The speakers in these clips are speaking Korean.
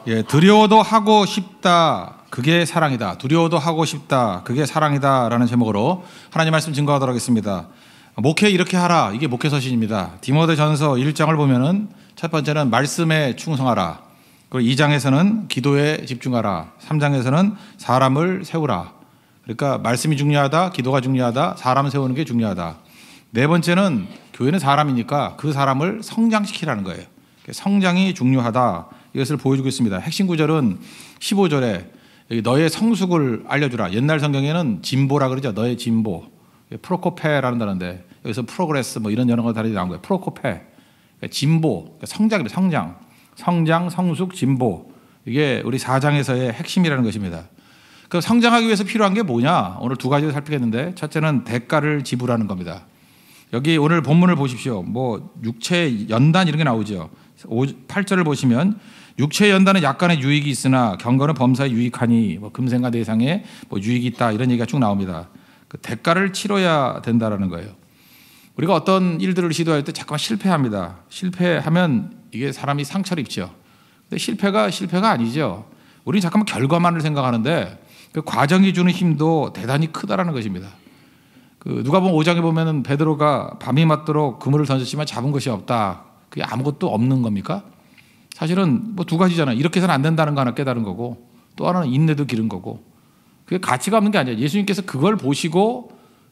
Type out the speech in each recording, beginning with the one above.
예, 두려워도 하고 싶다. 그게 사랑이다. 두려워도 하고 싶다. 그게 사랑이다라는 제목으로 하나님 말씀 증거하도록 하겠습니다. 목회 이렇게 하라. 이게 목회 서신입니다. 디모데전서 1장을 보면은 첫 번째는 말씀에 충성하라. 그리고 2장에서는 기도에 집중하라. 3장에서는 사람을 세우라. 그러니까 말씀이 중요하다. 기도가 중요하다. 사람 세우는 게 중요하다. 네 번째는 교회는 사람이니까 그 사람을 성장시키라는 거예요. 성장이 중요하다. 이것을 보여주고 있습니다. 핵심 구절은 15절에 너의 성숙을 알려주라. 옛날 성경에는 진보라 그러죠. 너의 진보. 프로코페라는 단어인데 여기서 프로그레스 뭐 이런 여러 가지 나온 거예요. 프로코페. 그러니까 진보. 성장입니다. 성장. 성장, 성숙, 진보. 이게 우리 4장에서의 핵심이라는 것입니다. 그 성장하기 위해서 필요한 게 뭐냐? 오늘 두 가지를 살피겠는데 첫째는 대가를 지불하는 겁니다. 여기 오늘 본문을 보십시오. 뭐 육체 연단 이런 게 나오죠. 8절을 보시면 육체 연단은 약간의 유익이 있으나 경건은 범사에 유익하니 뭐 금생과 내상에 뭐 유익이 있다 이런 얘기가 쭉 나옵니다. 그 대가를 치러야 된다라는 거예요. 우리가 어떤 일들을 시도할 때 잠깐 실패합니다. 실패하면 이게 사람이 상처를 입죠. 근데 실패가 아니죠. 우리는 잠깐만 결과만을 생각하는데 그 과정이 주는 힘도 대단히 크다라는 것입니다. 그 누가 보면 5장에 보면은 베드로가 밤이 맞도록 그물을 던졌지만 잡은 것이 없다. 그게 아무것도 없는 겁니까? 사실은 뭐 두 가지잖아요. 이렇게 해서는 안 된다는 거 하나 깨달은 거고 또 하나는 인내도 기른 거고 그게 가치가 없는 게 아니에요. 예수님께서 그걸 보시고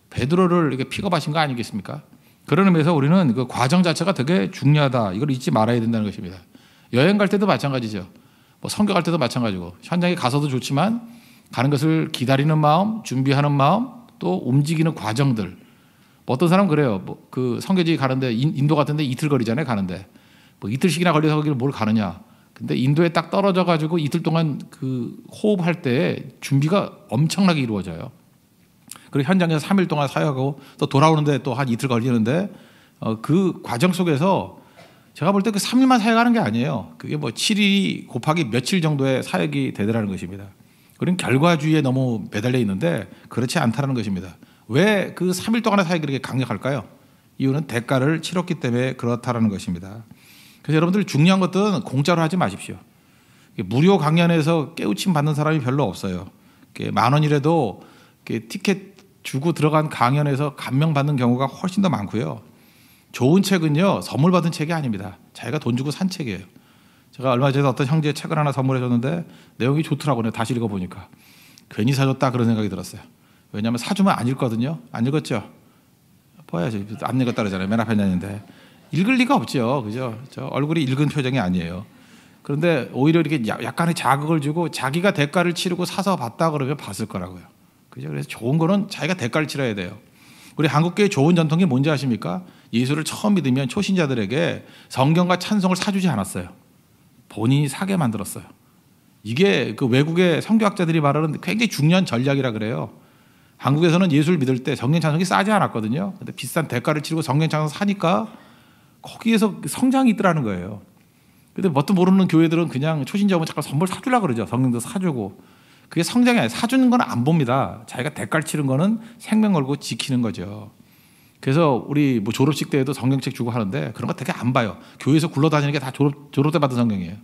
베드로를 이렇게 픽업하신 거 아니겠습니까? 그런 의미에서 우리는 그 과정 자체가 되게 중요하다. 이걸 잊지 말아야 된다는 것입니다. 여행 갈 때도 마찬가지죠. 뭐 선교 갈 때도 마찬가지고 현장에 가서도 좋지만 가는 것을 기다리는 마음, 준비하는 마음, 또 움직이는 과정들. 뭐 어떤 사람은 그래요. 뭐 그 선교지 가는데 인도 같은데 이틀 거리잖아요. 가는데 뭐 이틀씩이나 걸려서 거기를 뭘 가느냐. 근데 인도에 딱 떨어져 가지고 이틀 동안 그 호흡할 때 준비가 엄청나게 이루어져요. 그리고 현장에서 3일 동안 사역하고 또 돌아오는데 또 한 이틀 걸리는데 그 과정 속에서 제가 볼 때 그 3일만 사역하는 게 아니에요. 그게 뭐 7일 곱하기 며칠 정도의 사역이 되더라는 것입니다. 우리는 결과주의에 너무 매달려 있는데 그렇지 않다는 것입니다. 왜 그 3일 동안의 사역이 그렇게 강력할까요? 이유는 대가를 치렀기 때문에 그렇다는 것입니다. 그래서 여러분들 중요한 것들은 공짜로 하지 마십시오. 무료 강연에서 깨우침 받는 사람이 별로 없어요. 10,000원이라도 티켓 주고 들어간 강연에서 감명받는 경우가 훨씬 더 많고요. 좋은 책은요 선물 받은 책이 아닙니다. 자기가 돈 주고 산 책이에요. 제가 얼마 전에 어떤 형제 책을 하나 선물해 줬는데 내용이 좋더라고요. 다시 읽어보니까 괜히 사줬다 그런 생각이 들었어요. 왜냐하면 사주면 안 읽거든요. 안 읽었죠? 봐야죠. 안 읽었다 그러잖아요. 맨 앞에 있는데 읽을 리가 없죠. 그죠? 저 얼굴이 읽은 표정이 아니에요. 그런데 오히려 이렇게 약간의 자극을 주고 자기가 대가를 치르고 사서 봤다 그러면 봤을 거라고요. 그죠? 그래서 좋은 거는 자기가 대가를 치러야 돼요. 우리 한국교회 좋은 전통이 뭔지 아십니까? 예수를 처음 믿으면 초신자들에게 성경과 찬송을 사주지 않았어요. 본인이 사게 만들었어요. 이게 그 외국의 선교학자들이 말하는 굉장히 중요한 전략이라 그래요. 한국에서는 예수를 믿을 때 성경 찬송이 싸지 않았거든요. 근데 비싼 대가를 치르고 성경 찬송 사니까 거기에서 성장이 있더라는 거예요. 근데 뭣도 모르는 교회들은 그냥 초신자 오면 잠깐 선물 사주려고 그러죠. 성경도 사주고. 그게 성장이 아니에요. 사주는 건 안 봅니다. 자기가 대가를 치른 거는 생명 걸고 지키는 거죠. 그래서 우리 뭐 졸업식 때에도 성경책 주고 하는데 그런 거 되게 안 봐요. 교회에서 굴러다니는 게 다 졸업 때 받은 성경이에요.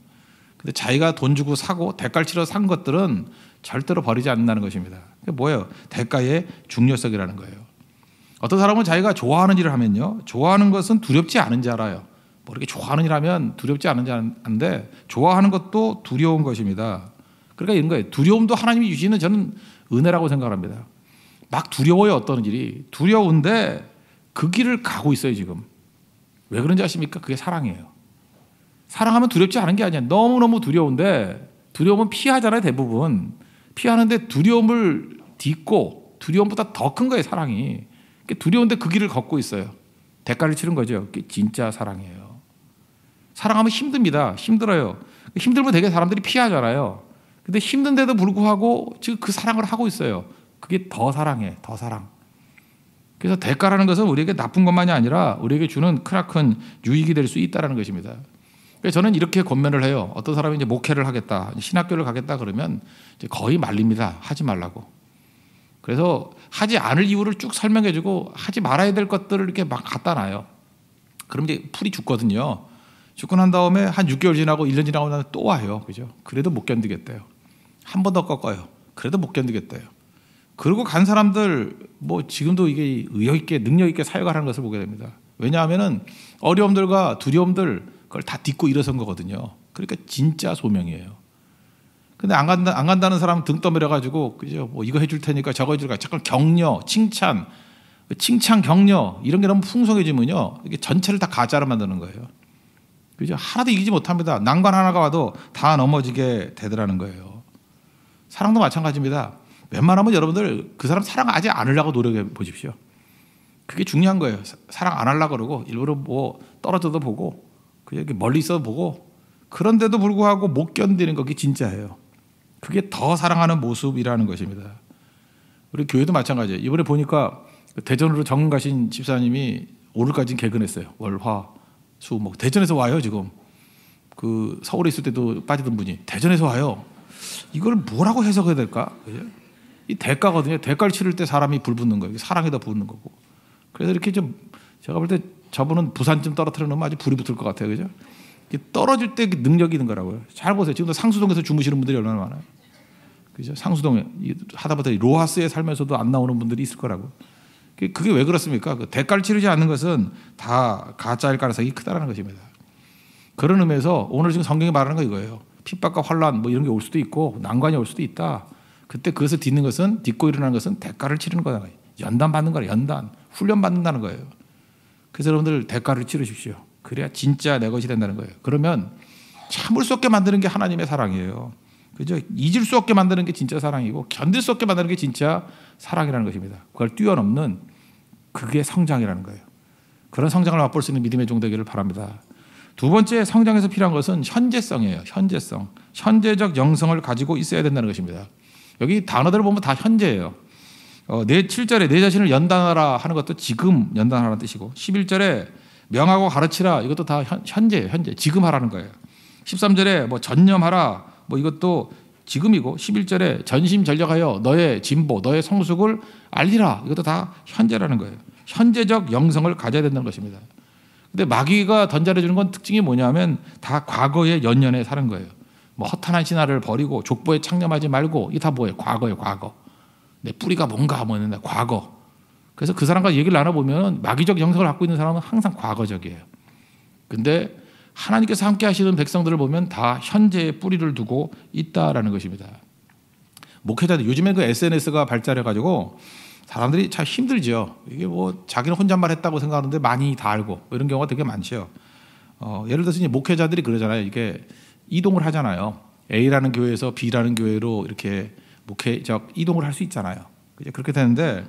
근데 자기가 돈 주고 사고 대가를 치러 산 것들은 절대로 버리지 않는다는 것입니다. 그게 뭐예요? 대가의 중요성이라는 거예요. 어떤 사람은 자기가 좋아하는 일을 하면요. 좋아하는 것은 두렵지 않은지 알아요. 뭐 이렇게 좋아하는 일 하면 두렵지 않은지 아는데 좋아하는 것도 두려운 것입니다. 그러니까 이런 거예요. 두려움도 하나님이 주시는 저는 은혜라고 생각합니다. 막 두려워요. 어떤 일이. 두려운데 그 길을 가고 있어요. 지금. 왜 그런지 아십니까? 그게 사랑이에요. 사랑하면 두렵지 않은 게 아니야. 너무너무 두려운데 두려움은 피하잖아요. 대부분. 피하는데 두려움을 딛고 두려움보다 더 큰 거예요. 사랑이. 두려운데 그 길을 걷고 있어요. 대가를 치른 거죠. 그게 진짜 사랑이에요. 사랑하면 힘듭니다. 힘들어요. 힘들면 되게 사람들이 피하잖아요. 근데 힘든데도 불구하고 지금 그 사랑을 하고 있어요. 그게 더 사랑해. 더 사랑. 그래서 대가라는 것은 우리에게 나쁜 것만이 아니라 우리에게 주는 크나큰 유익이 될 수 있다는 것입니다. 그래서 저는 이렇게 권면을 해요. 어떤 사람이 이제 목회를 하겠다, 신학교를 가겠다 그러면 이제 거의 말립니다. 하지 말라고. 그래서 하지 않을 이유를 쭉 설명해주고 하지 말아야 될 것들을 이렇게 막 갖다 놔요. 그럼 이제 풀이 죽거든요. 죽고 난 다음에 한 6개월 지나고 1년 지나고 나면 또 와요. 그죠? 그래도 못 견디겠대요. 한 번 더 꺾어요. 그래도 못 견디겠대요. 그리고 간 사람들 뭐 지금도 이게 의욕 있게 능력 있게 사역하는 것을 보게 됩니다. 왜냐하면은 어려움들과 두려움들 그걸 다 딛고 일어선 거거든요. 그러니까 진짜 소명이에요. 근데 안 간다는 사람은 등 떠밀어 가지고 그죠? 뭐 이거 해줄 테니까 저거 해줄 테니까 잠깐 격려, 칭찬, 격려 이런 게 너무 풍성해지면요 이게 전체를 다 가짜로 만드는 거예요. 그죠? 하나도 이기지 못합니다. 난관 하나가 와도 다 넘어지게 되더라는 거예요. 사랑도 마찬가지입니다. 웬만하면 여러분들 그 사람 사랑하지 않으려고 노력해 보십시오. 그게 중요한 거예요. 사랑 안 하려고 그러고 일부러 뭐 떨어져도 보고 그냥 멀리 있어도 보고 그런데도 불구하고 못 견디는 거 그게 진짜예요. 그게 더 사랑하는 모습이라는 것입니다. 우리 교회도 마찬가지예요. 이번에 보니까 대전으로 정문 가신 집사님이 오늘까지 개근했어요. 월, 화, 수, 목. 대전에서 와요 지금. 그 서울에 있을 때도 빠지던 분이 대전에서 와요. 이걸 뭐라고 해석해야 될까? 그죠? 이 대가거든요. 대가를 치를 때 사람이 불붙는 거예요. 사랑에다 붙는 거고. 그래서 이렇게 좀 제가 볼 때 저분은 부산쯤 떨어뜨려 놓으면 아주 불이 붙을 것 같아요. 그죠? 떨어질 때 능력이 있는 거라고요. 잘 보세요. 지금도 상수동에서 주무시는 분들이 얼마나 많아요. 그죠? 상수동에 하다못해 로하스에 살면서도 안 나오는 분들이 있을 거라고. 그게 왜 그렇습니까? 그 대가를 치르지 않는 것은 다 가짜일 가능성이 크다라는 것입니다. 그런 의미에서 오늘 지금 성경이 말하는 거 이거예요. 핍박과 환란 뭐 이런 게 올 수도 있고 난관이 올 수도 있다. 그때 그것을 딛고 일어나는 것은 대가를 치르는 거다. 연단 받는 거예요. 연단. 훈련 받는다는 거예요. 그래서 여러분들 대가를 치르십시오. 그래야 진짜 내 것이 된다는 거예요. 그러면 참을 수 없게 만드는 게 하나님의 사랑이에요. 그죠? 잊을 수 없게 만드는 게 진짜 사랑이고 견딜 수 없게 만드는 게 진짜 사랑이라는 것입니다. 그걸 뛰어넘는 그게 성장이라는 거예요. 그런 성장을 맛볼 수 있는 믿음의 종 되기를 바랍니다. 두 번째 성장에서 필요한 것은 현재성이에요. 현재성. 현재적 영성을 가지고 있어야 된다는 것입니다. 여기 단어들을 보면 다 현재예요. 7절에 내 자신을 연단하라 하는 것도 지금 연단하라는 뜻이고 11절에 명하고 가르치라 이것도 다 현재예요. 현재. 지금 하라는 거예요. 13절에 뭐 전념하라 뭐 이것도 지금이고 11절에 전심전력하여 너의 진보, 너의 성숙을 알리라 이것도 다 현재라는 거예요. 현재적 영성을 가져야 된다는 것입니다. 근데 마귀가 던져주는 건 특징이 뭐냐면 다 과거의 연연에 사는 거예요. 뭐 허탄한 신화를 버리고 족보에 창념하지 말고 이게 다 뭐예요? 과거예요. 과거. 내 뿌리가 뭔가 하면 과거. 그래서 그 사람과 얘기를 나눠보면 마귀적 영성을 갖고 있는 사람은 항상 과거적이에요. 근데 하나님께서 함께 하시는 백성들을 보면 다 현재에 뿌리를 두고 있다라는 것입니다. 목회자들 요즘에 그 SNS가 발달해가지고 사람들이 참 힘들죠. 이게 뭐 자기는 혼잣말 했다고 생각하는데 많이 다 알고 뭐 이런 경우가 되게 많죠. 예를 들어서 이제 목회자들이 그러잖아요. 이게 이동을 하잖아요. A라는 교회에서 B라는 교회로 이렇게 목회적 이동을 할 수 있잖아요. 그렇게 되는데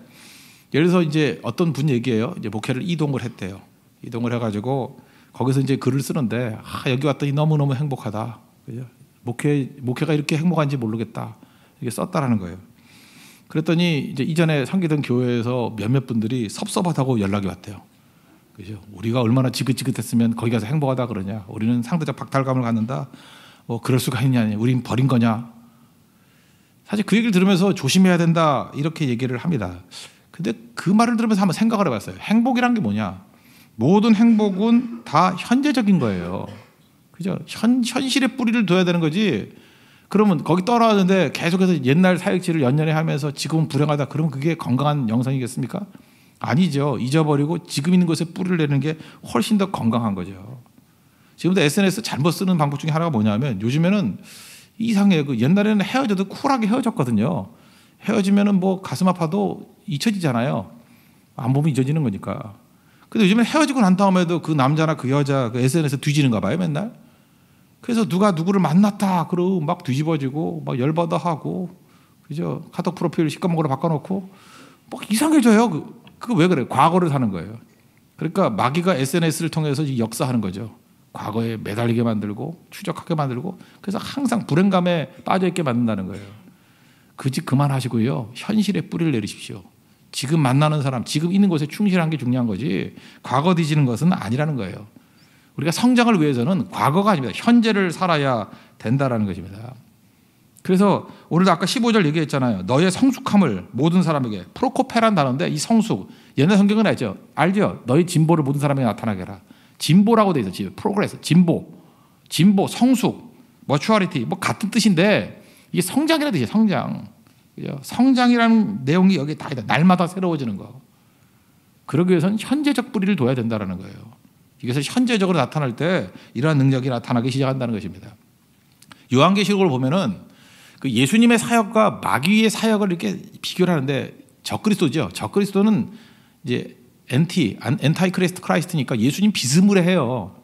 예를 들어서 이제 어떤 분 얘기해요. 이제 목회를 이동을 했대요. 이동을 해가지고 거기서 이제 글을 쓰는데 여기 왔더니 너무너무 행복하다. 그죠? 목회가 이렇게 행복한지 모르겠다. 이게 썼다라는 거예요. 그랬더니 이제 이전에 섬기던 교회에서 몇몇 분들이 섭섭하다고 연락이 왔대요. 그죠? 우리가 얼마나 지긋지긋했으면 거기 가서 행복하다 그러냐. 우리는 상대적 박탈감을 갖는다. 뭐 그럴 수가 있냐. 우린 버린 거냐. 사실 그 얘기를 들으면서 조심해야 된다 이렇게 얘기를 합니다. 근데 그 말을 들으면서 한번 생각을 해봤어요. 행복이란 게 뭐냐? 모든 행복은 다 현재적인 거예요. 그죠? 현실에 뿌리를 둬야 되는 거지. 그러면 거기 떠나왔는데 계속해서 옛날 사역지를 연연해 하면서 지금은 불행하다. 그러면 그게 건강한 영성이겠습니까? 아니죠. 잊어버리고 지금 있는 것에 뿌리를 내는 게 훨씬 더 건강한 거죠. 지금도 SNS 잘못 쓰는 방법 중에 하나가 뭐냐면 요즘에는 이상해요. 그 옛날에는 헤어져도 쿨하게 헤어졌거든요. 헤어지면은 뭐 가슴 아파도 잊혀지잖아요. 안 보면 잊어지는 거니까. 근데 요즘에 헤어지고 난 다음에도 그 남자나 그 여자 그 SNS에 뒤지는가 봐요, 맨날. 그래서 누가 누구를 만났다 그러고 막 뒤집어지고 막 열받아 하고 그죠? 카톡 프로필 시꺼먼 걸로 바꿔놓고 막 이상해져요. 그거 왜 그래? 과거를 사는 거예요. 그러니까 마귀가 SNS를 통해서 역사하는 거죠. 과거에 매달리게 만들고 추적하게 만들고 그래서 항상 불행감에 빠져있게 만든다는 거예요. 그 짓 그만하시고요. 현실에 뿌리를 내리십시오. 지금 만나는 사람, 지금 있는 곳에 충실한 게 중요한 거지 과거 뒤지는 것은 아니라는 거예요. 우리가 성장을 위해서는 과거가 아닙니다. 현재를 살아야 된다라는 것입니다. 그래서 오늘도 아까 15절 얘기했잖아요. 너의 성숙함을 모든 사람에게 프로코페란 단어인데 이 성숙 옛날 성경은 알죠? 너의 진보를 모든 사람에게 나타나게 해라. 진보라고 돼 있어요. 프로그레스, 진보, 성숙, 머추어리티 뭐 같은 뜻인데 이게 성장이라는 뜻이에요. 성장. 그죠? 성장이라는 내용이 여기 다 있다. 날마다 새로워지는 거. 그러기 위해서는 현재적 뿌리를 둬야 된다는 거예요. 이것을 현재적으로 나타날 때 이러한 능력이 나타나기 시작한다는 것입니다. 요한계시록을 보면은 그 예수님의 사역과 마귀의 사역을 이렇게 비교를 하는데 적그리스도죠. 적그리스도는 이제 엔타이 크라이스트니까 예수님 비스무레 해요.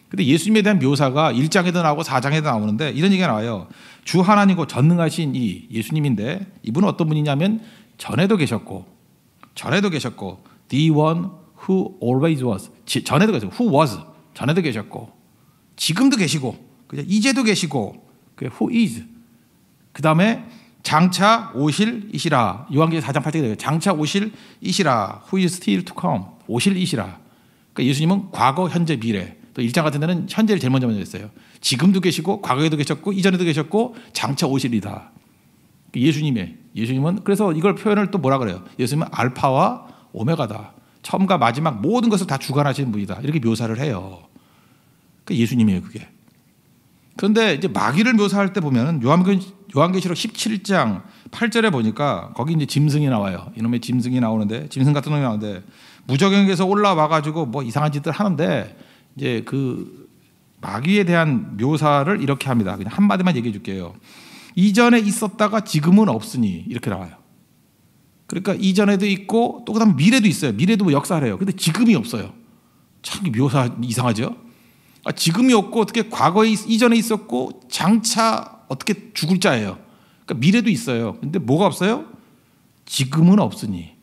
근데 예수님에 대한 묘사가 1장에도 나오고 4장에도 나오는데 이런 얘기가 나와요. 주 하나님이고 전능하신 이 예수님인데 이분은 어떤 분이냐면 전에도 계셨고 The one who always was. 전에도 계셨고 who was. 전에도 계셨고 지금도 계시고 이제도 계시고 who is. 그 다음에 장차 오실 이시라. 요한계시록 4장 8절에 돼요. 장차 오실 이시라. Who is still to come. 오실 이시라. 그러니까 예수님은 과거, 현재, 미래. 또 1장 같은 데는 현재를 제일 먼저 했어요. 지금도 계시고 과거에도 계셨고 이전에도 계셨고 장차 오실이다. 예수님은 그래서 이걸 표현을 또 뭐라 그래요? 예수님은 알파와 오메가다. 처음과 마지막 모든 것을 다 주관하시는 분이다. 이렇게 묘사를 해요. 그러니까 예수님이에요, 그게. 그런데 이제 마귀를 묘사할 때 보면 요한계시록 17장 8절에 보니까 거기 이제 짐승이 나와요. 이놈의 짐승이 나오는데 짐승 같은 놈이 나오는데 무저경에서 올라와 가지고 뭐 이상한 짓들 하는데 이제 그 마귀에 대한 묘사를 이렇게 합니다. 그냥 한마디만 얘기해 줄게요. 이전에 있었다가 지금은 없으니 이렇게 나와요. 그러니까 이전에도 있고 또 그다음 미래도 있어요. 미래도 뭐 역사를 해요. 근데 지금이 없어요. 참 묘사 이상하죠? 지금이 없고 어떻게 과거에 이전에 있었고 장차 어떻게 죽을 자예요. 그러니까 미래도 있어요. 근데 뭐가 없어요? 지금은 없으니.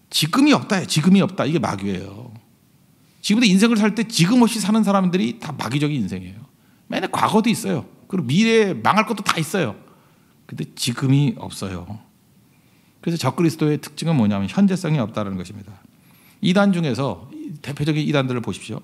지금이 없다. 지금이 없다. 이게 마귀예요. 지금도 인생을 살 때 지금 없이 사는 사람들이 다 마귀적인 인생이에요. 맨날 과거도 있어요. 그리고 미래에 망할 것도 다 있어요. 근데 지금이 없어요. 그래서 적그리스도의 특징은 뭐냐면 현재성이 없다는 것입니다. 이단 중에서 대표적인 이단들을 보십시오.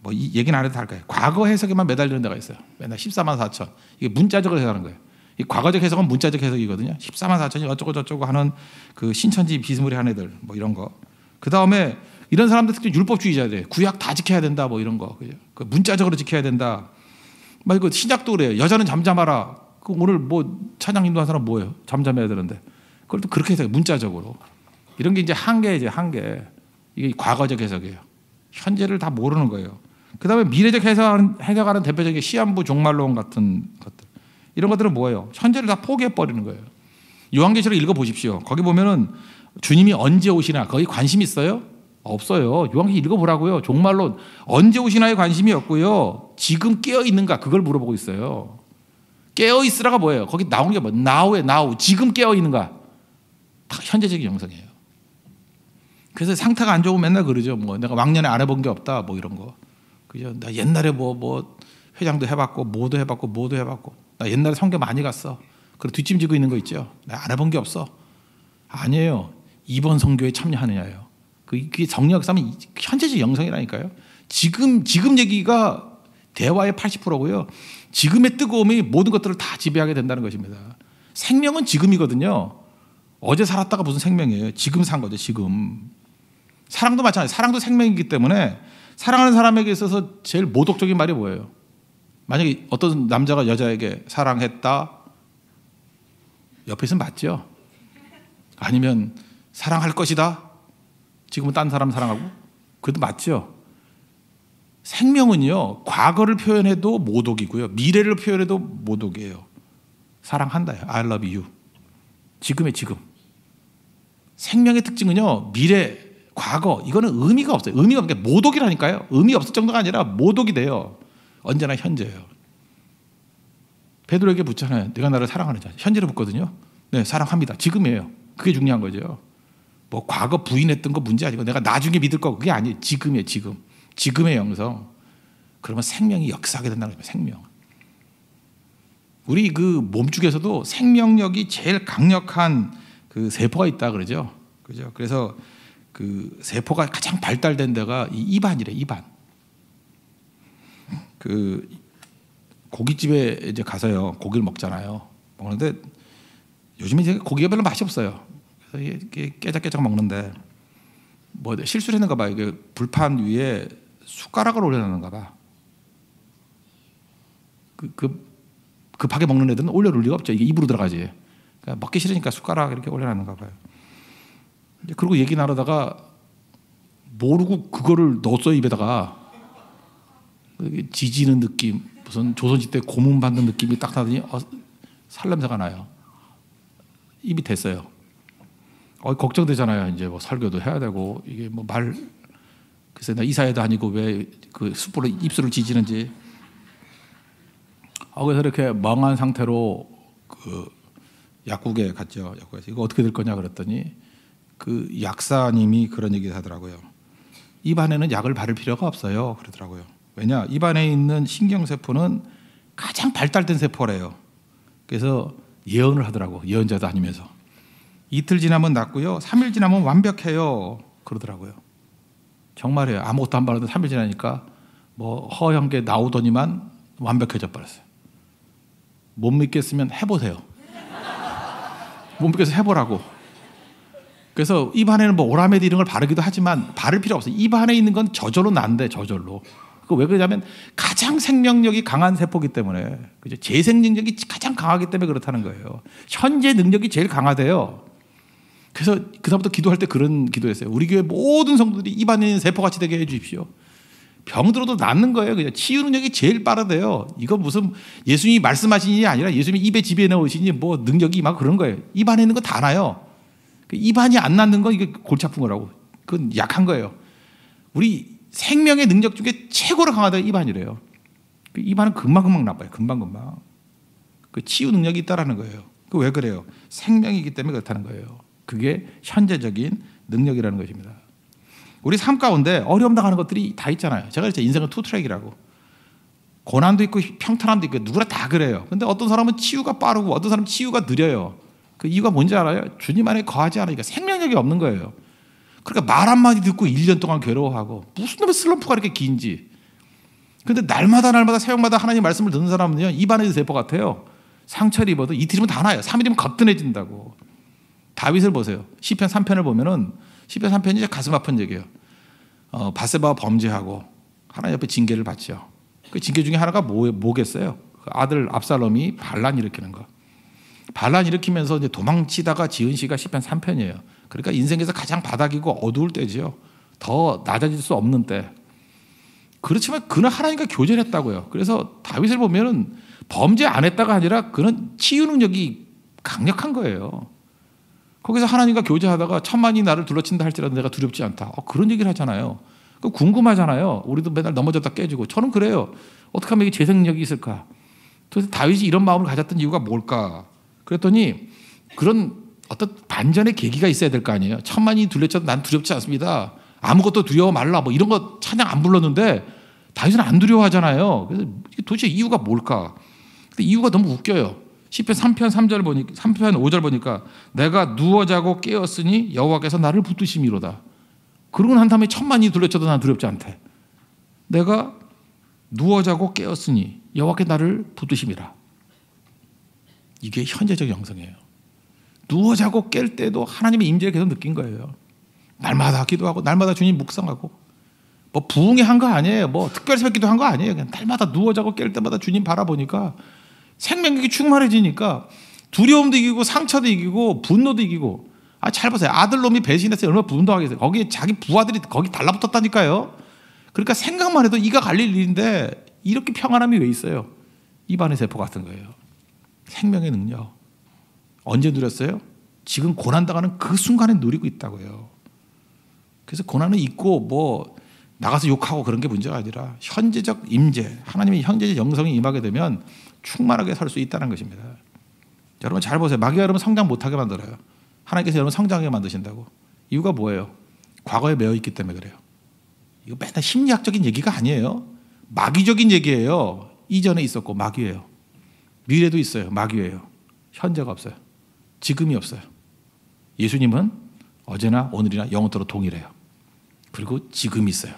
뭐 이 얘기는 안 해도 할 거예요. 과거 해석에만 매달리는 데가 있어요. 맨날 14만 4천. 이게 문자적으로 해석하는 거예요. 이 과거적 해석은 문자적 해석이거든요. 14만 4천이 어쩌고 저쩌고 하는 그 신천지 비스무리한 애들 뭐 이런 거. 그 다음에 이런 사람들 특히 율법주의자들 구약 다 지켜야 된다 뭐 이런 거. 그 문자적으로 지켜야 된다. 막 이거 신약도 그래요. 여자는 잠잠하라. 그 오늘 뭐 찬양 인도한 사람 뭐예요? 잠잠해야 되는데. 그걸 또 그렇게 해석해요. 문자적으로. 이런 게 이제 한계. 이게 과거적 해석이에요. 현재를 다 모르는 거예요. 그 다음에 미래적 해석하는 대표적인 시한부 종말론 같은 것들. 이런 것들은 뭐예요? 현재를 다 포기해버리는 거예요. 요한계시록 읽어보십시오. 거기 보면은 주님이 언제 오시나 거기 관심 있어요? 없어요. 요한계시록 읽어보라고요. 종말론 언제 오시나에 관심이 없고요. 지금 깨어있는가 그걸 물어보고 있어요. 깨어있으라가 뭐예요? 거기 나온 게 뭐 now 지금 깨어있는가 다 현재적인 영성이에요. 그래서 상태가 안 좋으면 맨날 그러죠. 뭐 내가 왕년에 안 해본 게 없다 뭐 이런 거. 그죠? 나 옛날에 뭐 회장도 해봤고 뭐도 해봤고 나 옛날에 성교 많이 갔어. 그리고 뒷짐지고 있는 거 있죠. 나 안 해본 게 없어. 아니에요. 이번 성교에 참여하느냐예요. 그게 정리하고 싸면 현재적 영성이라니까요. 지금 얘기가 대화의 80%고요. 지금의 뜨거움이 모든 것들을 다 지배하게 된다는 것입니다. 생명은 지금이거든요. 어제 살았다가 무슨 생명이에요. 지금 산 거죠. 지금. 사랑도 마찬가지예요. 사랑도 생명이기 때문에 사랑하는 사람에게 있어서 제일 모독적인 말이 뭐예요? 만약에 어떤 남자가 여자에게 사랑했다. 옆에 있으면 맞죠? 아니면 사랑할 것이다. 지금은 딴 사람 사랑하고. 그래도 맞죠? 생명은요. 과거를 표현해도 모독이고요. 미래를 표현해도 모독이에요. 사랑한다요. I love you. 지금의 지금. 생명의 특징은요. 미래, 과거 이거는 의미가 없어요. 의미가 없는 게 모독이라니까요. 의미 없을 정도가 아니라 모독이 돼요. 언제나 현재예요. 베드로에게 묻잖아요. 내가 나를 사랑하는 자. 현재로 묻거든요. 네, 사랑합니다. 지금이에요. 그게 중요한 거죠. 뭐 과거 부인했던 거 문제 아니고 내가 나중에 믿을 거 그게 아니에요. 지금이에요. 지금. 지금의 영성. 그러면 생명이 역사하게 된다는 거예요. 생명. 우리 그 몸쪽에서도 생명력이 제일 강력한 그 세포가 있다 그러죠. 그죠? 그래서 그 세포가 가장 발달된 데가 이 입안이래. 입안. 그 고깃집에 이제 가서요. 고기를 먹잖아요. 먹는데 요즘에 이제 고기가 별로 맛이 없어요. 그래서 이게 깨작깨작 먹는데 뭐 실수를 했는가 봐요. 이게 불판 위에 숟가락을 올려놨는가 봐. 급하게 먹는 애들은 올려놓을 리가 없죠. 이게 입으로 들어가지. 그러니까 먹기 싫으니까 숟가락 이렇게 올려놨는가 봐요. 그리고 얘기 나누다가 모르고 그거를 넣었어요, 입에다가. 지지는 느낌, 무슨 조선시대 고문 받는 느낌이 딱 나더니 살냄새가 나요. 입이 됐어요. 걱정되잖아요. 이제 뭐 설교도 해야 되고 이게 뭐 글쎄 나 이사회도 아니고 왜 그 숯불로 입술을 지지는지. 그래서 이렇게 멍한 상태로 그 약국에 갔죠. 약국에서 이거 어떻게 될 거냐 그랬더니 그 약사님이 그런 얘기를 하더라고요. 입안에는 약을 바를 필요가 없어요. 그러더라고요. 왜냐? 입안에 있는 신경세포는 가장 발달된 세포래요. 그래서 예언을 하더라고. 예언자도 아니면서. 이틀 지나면 낫고요. 3일 지나면 완벽해요. 그러더라고요. 정말이에요. 아무것도 안 바르던 3일 지나니까 뭐 허연 게 나오더니만 완벽해져 버렸어요. 못 믿겠으면 해보세요. 못 믿겠어 해보라고. 그래서 입안에는 뭐 오라메디 이런 걸 바르기도 하지만 바를 필요 없어요. 입안에 있는 건 저절로 난대, 저절로. 왜 그러냐면 가장 생명력이 강한 세포이기 때문에, 그죠? 재생 능력이 가장 강하기 때문에 그렇다는 거예요. 현재 능력이 제일 강하대요. 그래서 그다음부터 기도할 때 그런 기도했어요. 우리 교회 모든 성도들이 입안에 있는 세포같이 되게 해 주십시오. 병들어도 낫는 거예요. 그냥 치유 능력이 제일 빠르대요. 이거 무슨 예수님이 말씀하신 일이 아니라 예수님이 입에 집에 넣으시니 뭐 능력이 막 그런 거예요. 입안에 있는 거 다 나요. 입안이 안 낫는 건 이게 골치 아픈 거라고. 그건 약한 거예요. 우리 생명의 능력 중에 최고로 강하다 입안이래요. 입안은 금방금방 나빠요. 금방금방. 그 치유 능력이 있다라는 거예요. 그 왜 그래요? 생명이기 때문에 그렇다는 거예요. 그게 현재적인 능력이라는 것입니다. 우리 삶 가운데 어려움 당하는 것들이 다 있잖아요. 제가 그랬죠. 인생은 투트랙이라고. 고난도 있고 평탄함도 있고 누구나 다 그래요. 근데 어떤 사람은 치유가 빠르고 어떤 사람은 치유가 느려요. 그 이유가 뭔지 알아요? 주님 안에 거하지 않으니까 생명력이 없는 거예요. 그러니까 말 한마디 듣고 1년 동안 괴로워하고 무슨 놈의 슬럼프가 이렇게 긴지. 근데 날마다 새벽마다 하나님 말씀을 듣는 사람은요, 입안의 세포 같아요. 상처를 입어도 이틀이면 다 나요. 3일이면 거뜬해진다고. 다윗을 보세요. 시편 3편을 보면은 시편 3편이 이제 가슴 아픈 얘기예요. 바세바와 범죄하고 하나님 옆에 징계를 받죠. 그 징계 중에 하나가 뭐겠어요? 그 아들 압살롬이 반란 일으키는 거. 반란 일으키면서 이제 도망치다가 지은 시가 시편 3편이에요. 그러니까 인생에서 가장 바닥이고 어두울 때지요. 더 낮아질 수 없는 때. 그렇지만 그는 하나님과 교제를 했다고요. 그래서 다윗을 보면은 범죄 안 했다가 아니라 그는 치유 능력이 강력한 거예요. 거기서 하나님과 교제하다가 천만이 나를 둘러친다 할지라도 내가 두렵지 않다. 그런 얘기를 하잖아요. 궁금하잖아요. 우리도 맨날 넘어졌다 깨지고. 저는 그래요. 어떻게 하면 이게 재생력이 있을까? 그래서 다윗이 이런 마음을 가졌던 이유가 뭘까? 그랬더니 그런 어떤 반전의 계기가 있어야 될 거 아니에요. 천만이 둘러쳐도 난 두렵지 않습니다. 아무것도 두려워 말라. 뭐 이런 거 찬양 안 불렀는데 다윗은 안 두려워하잖아요. 그래서 도대체 이유가 뭘까? 근데 이유가 너무 웃겨요. 시편 3편 3절 보니까 3편 5절 보니까 내가 누워 자고 깨었으니 여호와께서 나를 붙드심이로다. 그러고 난 다음에 천만이 둘러쳐도 난 두렵지 않대. 내가 누워 자고 깨었으니 여호와께 나를 붙드심이라. 이게 현재적 영성이에요. 누워 자고 깰 때도 하나님의 임재를 계속 느낀 거예요. 날마다 기도하고 날마다 주님 묵상하고 뭐 부흥회 한 거 아니에요. 뭐 특별 새벽 기도 한 거 아니에요. 그냥 날마다 누워 자고 깰 때마다 주님 바라보니까 생명력이 충만해지니까 두려움도 이기고 상처도 이기고 분노도 이기고. 잘 보세요. 아들놈이 배신해서 얼마나 분노하겠어요. 거기에 자기 부하들이 거기 달라붙었다니까요. 그러니까 생각만 해도 이가 갈릴 일인데 이렇게 평안함이 왜 있어요? 입안의 세포 같은 거예요. 생명의 능력. 언제 누렸어요? 지금 고난당하는 그 순간에 누리고 있다고요. 그래서 고난은 있고 뭐 나가서 욕하고 그런 게 문제가 아니라 현재적 임재, 하나님의 현재적 영성이 임하게 되면 충만하게 살 수 있다는 것입니다. 여러분 잘 보세요. 마귀가 여러분 성장 못하게 만들어요. 하나님께서 여러분 성장하게 만드신다고. 이유가 뭐예요? 과거에 매여 있기 때문에 그래요. 이거 맨날 심리학적인 얘기가 아니에요. 마귀적인 얘기예요. 이전에 있었고 마귀예요. 미래도 있어요. 마귀예요. 현재가 없어요. 지금이 없어요. 예수님은 어제나 오늘이나 영원토록 동일해요. 그리고 지금이 있어요.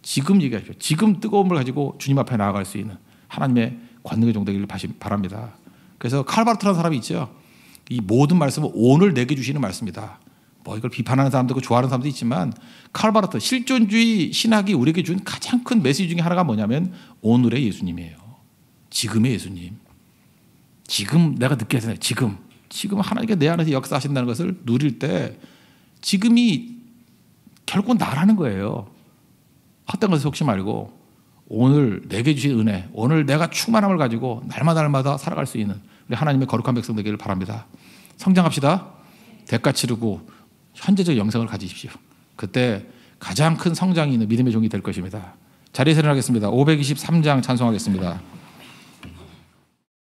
지금 얘기하십시오. 지금 뜨거움을 가지고 주님 앞에 나아갈 수 있는 하나님의 권능의 종되기를 바랍니다. 그래서 칼바르트라는 사람이 있죠. 이 모든 말씀은 오늘 내게 주시는 말씀이다. 뭐 이걸 비판하는 사람도 있고 좋아하는 사람도 있지만 칼바르트 실존주의 신학이 우리에게 준 가장 큰 메시지 중에 하나가 뭐냐면 오늘의 예수님이에요. 지금의 예수님. 지금 내가 느껴야 되나요? 지금 하나님께 내 안에서 역사하신다는 것을 누릴 때 지금이 결코 나라는 거예요. 헛된 것을 속지 말고 오늘 내게 주신 은혜, 오늘 내가 충만함을 가지고 날마다 살아갈 수 있는 우리 하나님의 거룩한 백성 되기를 바랍니다. 성장합시다. 대가 치르고 현재적 영성을 가지십시오. 그때 가장 큰 성장이 있는 믿음의 종이 될 것입니다. 자리에서 일어나겠습니다. 523장 찬송하겠습니다.